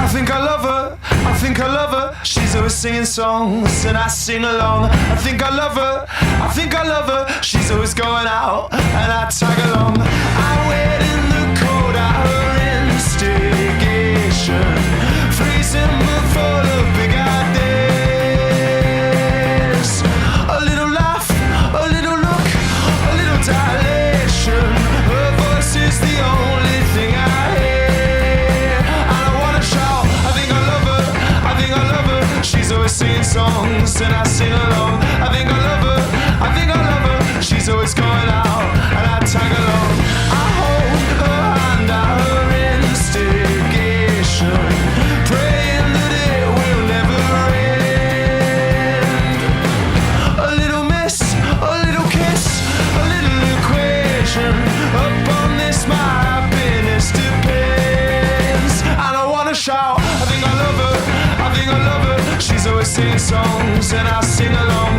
I think I love her, I think I love her. She's always singing songs and I sing along. I think I love her, I think I love her. She's always going out and I tag along. I wait in the cold at her instigation, freezing but full of big ideas. A little laugh, a little look, a little dilation. Her voice is the only thing I hear, and I wanna shout, I think I love her, I think I love her. She's always singing songs and I sing along. I think I love her, I think I love her. She's always going out and I tag along. I hold her hand at her instigation, praying that it will never end. A little miss, a little kiss, a little equation. Upon this my happiness depends, and I wanna shout, I think I love her, I think I love her. She's always singing songs and I sing along.